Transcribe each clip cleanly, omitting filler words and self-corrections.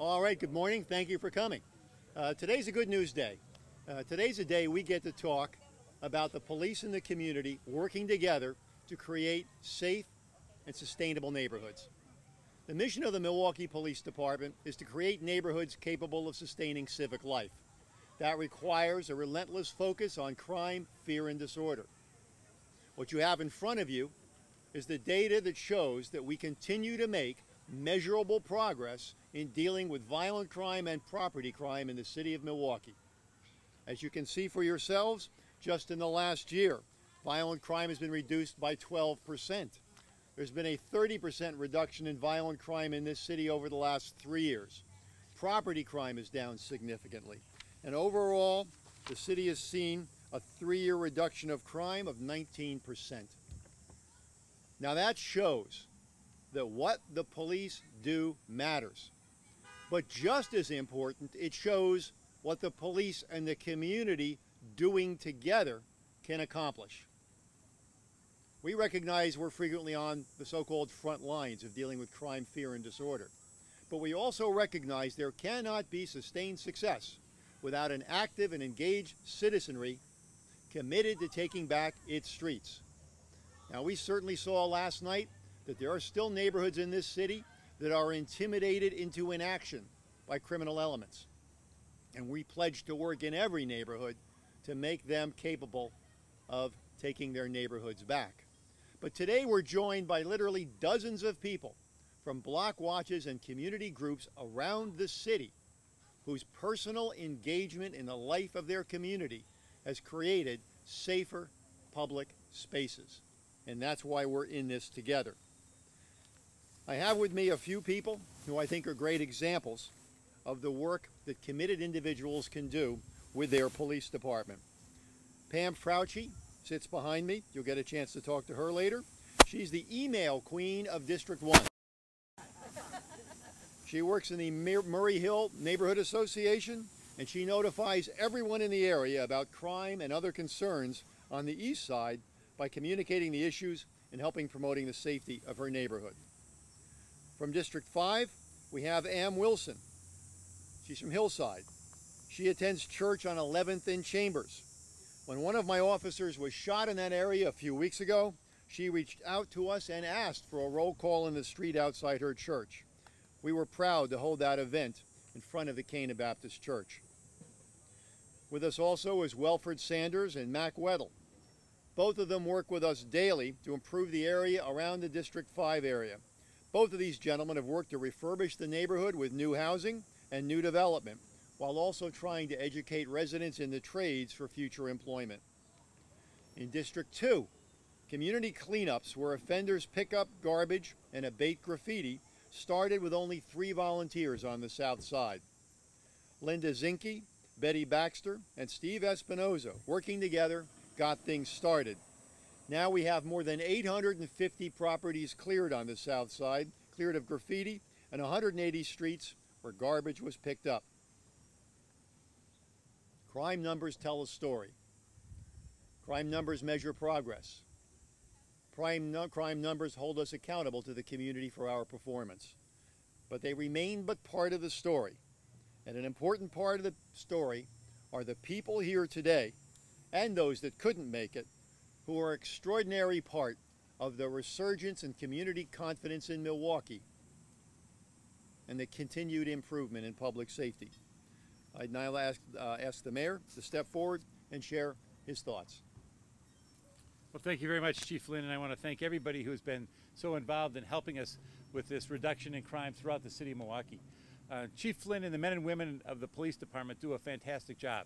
All right, good morning. Thank you for coming. Today's a good news day. Today's a day we get to talk about the police and the community working together to create safe and sustainable neighborhoods. The mission of the Milwaukee Police Department is to create neighborhoods capable of sustaining civic life. That requires a relentless focus on crime, fear, and disorder. What you have in front of you is the data that shows that we continue to make measurable progress in dealing with violent crime and property crime in the city of Milwaukee. As you can see for yourselves, just in the last year, violent crime has been reduced by 12%. There's been a 30% reduction in violent crime in this city over the last 3 years. Property crime is down significantly. And overall, the city has seen a 3-year reduction of crime of 19%. Now that shows that what the police do matters. But just as important, it shows what the police and the community doing together can accomplish. We recognize we're frequently on the so-called front lines of dealing with crime, fear, and disorder. But we also recognize there cannot be sustained success without an active and engaged citizenry committed to taking back its streets. Now, we certainly saw last night that there are still neighborhoods in this city that are intimidated into inaction by criminal elements. And we pledge to work in every neighborhood to make them capable of taking their neighborhoods back. But today we're joined by literally dozens of people from block watches and community groups around the city whose personal engagement in the life of their community has created safer public spaces. And that's why we're in this together. I have with me a few people who I think are great examples of the work that committed individuals can do with their police department. Pam Frauci sits behind me. You'll get a chance to talk to her later. She's the email queen of District 1. She works in the Murray Hill Neighborhood Association, and she notifies everyone in the area about crime and other concerns on the east side by communicating the issues and helping promoting the safety of her neighborhood. From District 5, we have Ann Wilson. She's from Hillside. She attends church on 11th and Chambers. When one of my officers was shot in that area a few weeks ago, she reached out to us and asked for a roll call in the street outside her church. We were proud to hold that event in front of the Cana Baptist Church. With us also is Welford Sanders and Mac Weddle. Both of them work with us daily to improve the area around the District 5 area. Both of these gentlemen have worked to refurbish the neighborhood with new housing and new development, while also trying to educate residents in the trades for future employment. In District 2, community cleanups where offenders pick up garbage and abate graffiti started with only 3 volunteers on the south side. Linda Zinke, Betty Baxter, and Steve Espinoza, working together, got things started. Now we have more than 850 properties cleared on the south side, cleared of graffiti, and 180 streets where garbage was picked up. Crime numbers tell a story. Crime numbers measure progress. Crime numbers hold us accountable to the community for our performance. But they remain but part of the story. And an important part of the story are the people here today, and those that couldn't make it, who are an extraordinary part of the resurgence in community confidence in Milwaukee and the continued improvement in public safety. I'd now ask the mayor to step forward and share his thoughts. Well, thank you very much, Chief Flynn, and I want to thank everybody who's been so involved in helping us with this reduction in crime throughout the city of Milwaukee. Chief Flynn and the men and women of the police department do a fantastic job.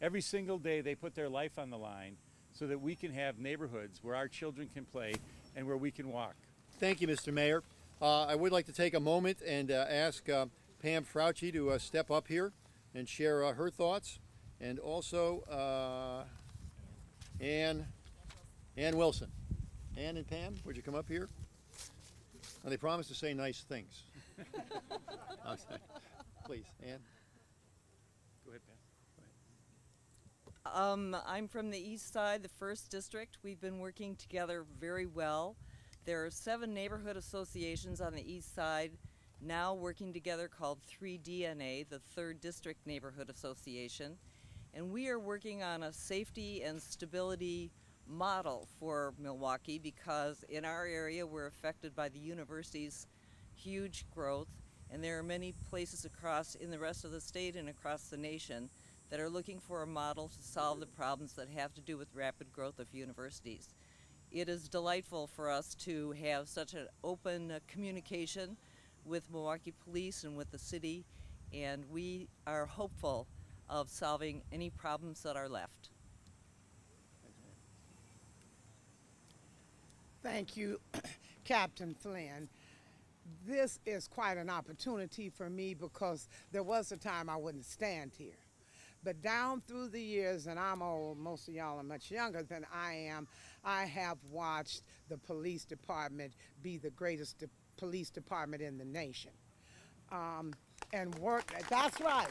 Every single day they put their life on the line so that we can have neighborhoods where our children can play and where we can walk. Thank you, Mr. Mayor. I would like to take a moment and ask Pam Frauci to step up here and share her thoughts, and also Ann Wilson. Ann and Pam, would you come up here? And they promised to say nice things. Please, Ann. Go ahead, Pam. I'm from the east side, the 1st District. We've been working together very well. There are 7 neighborhood associations on the east side, now working together called 3DNA, the 3rd District Neighborhood Association. And we are working on a safety and stability model for Milwaukee because in our area we're affected by the university's huge growth, and there are many places across in the rest of the state and across the nation that are looking for a model to solve the problems that have to do with rapid growth of universities. It is delightful for us to have such an open communication with Milwaukee Police and with the city, and we are hopeful of solving any problems that are left. Thank you, Captain Flynn. This is quite an opportunity for me because there was a time I wouldn't stand here. But down through the years, and I'm old, most of y'all are much younger than I am, I have watched the police department be the greatest police department in the nation. And work, that's right.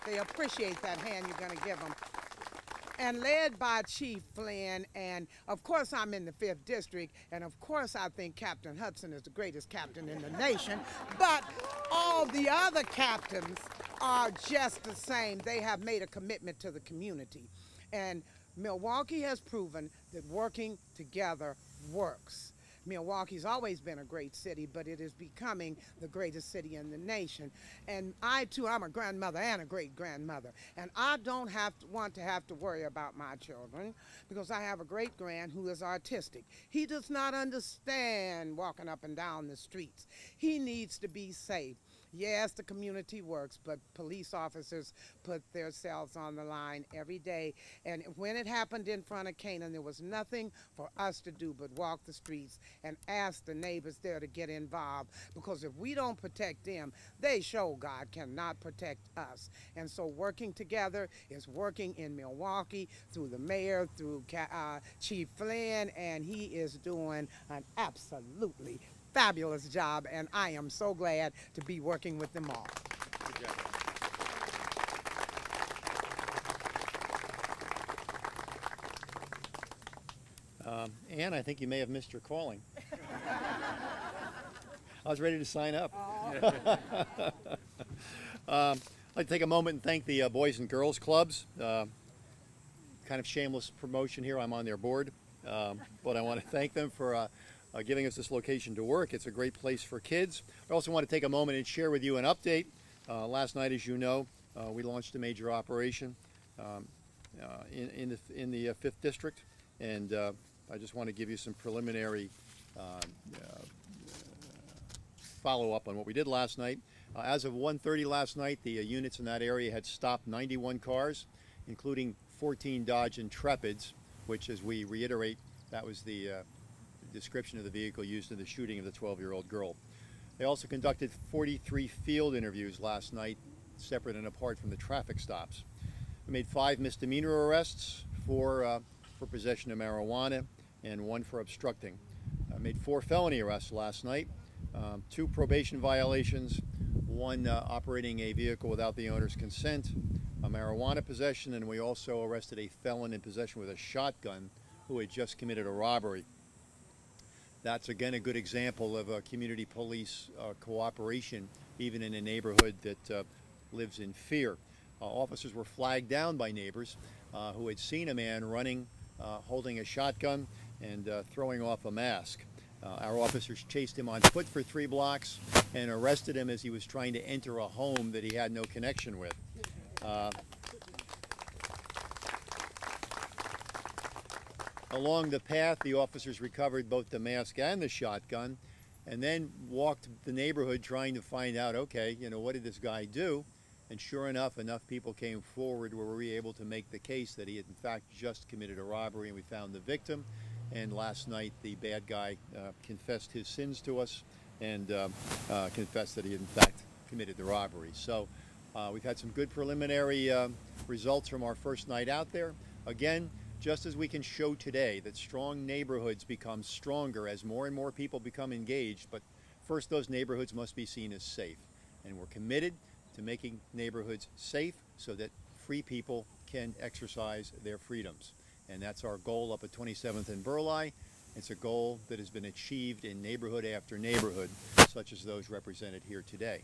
They appreciate that hand you're gonna give them. And led by Chief Flynn, and of course I'm in the 5th District, and of course I think Captain Hudson is the greatest captain in the nation, but all the other captains are just the same. They have made a commitment to the community. And Milwaukee has proven that working together works. Milwaukee's always been a great city, but it is becoming the greatest city in the nation. And I too, I'm a grandmother and a great-grandmother, and I don't want to have to worry about my children because I have a great-grand who is autistic. He does not understand walking up and down the streets. He needs to be safe. Yes, the community works, but police officers put themselves on the line every day. And when it happened in front of Canaan, there was nothing for us to do but walk the streets and ask the neighbors there to get involved. Because if we don't protect them, they show God cannot protect us. And so working together is working in Milwaukee through the mayor, through Chief Flynn, and he is doing an absolutely fabulous job, and I am so glad to be working with them all. Good job. Ann, I think you may have missed your calling. I was ready to sign up. I'd like to take a moment and thank the Boys and Girls Clubs. Kind of shameless promotion here. I'm on their board, but I want to thank them for giving us this location to work. It's a great place for kids. I also want to take a moment and share with you an update. Last night, as you know, we launched a major operation in the 5th District, and I just want to give you some preliminary follow-up on what we did last night. As of 1:30 last night, the units in that area had stopped 91 cars, including 14 Dodge Intrepids, which, as we reiterate, that was the description of the vehicle used in the shooting of the 12-year-old girl. They also conducted 43 field interviews last night, separate and apart from the traffic stops. We made 5 misdemeanor arrests, 4 for possession of marijuana, and 1 for obstructing. Made 4 felony arrests last night, 2 probation violations, 1 operating a vehicle without the owner's consent, a marijuana possession, and we also arrested a felon in possession with a shotgun who had just committed a robbery. That's again a good example of community police cooperation, even in a neighborhood that lives in fear. Officers were flagged down by neighbors who had seen a man running, holding a shotgun and throwing off a mask. Our officers chased him on foot for 3 blocks and arrested him as he was trying to enter a home that he had no connection with. Along the path, the officers recovered both the mask and the shotgun, and then walked the neighborhood trying to find out, okay, you know, what did this guy do? And sure enough people came forward where we were able to make the case that he had in fact just committed a robbery, and we found the victim. And last night, the bad guy confessed his sins to us and confessed that he had in fact committed the robbery. So we've had some good preliminary results from our first night out there. Again, just as we can show today that strong neighborhoods become stronger as more and more people become engaged, but first those neighborhoods must be seen as safe. And we're committed to making neighborhoods safe so that free people can exercise their freedoms. And that's our goal up at 27th and Burleigh, It's a goal that has been achieved in neighborhood after neighborhood, such as those represented here today.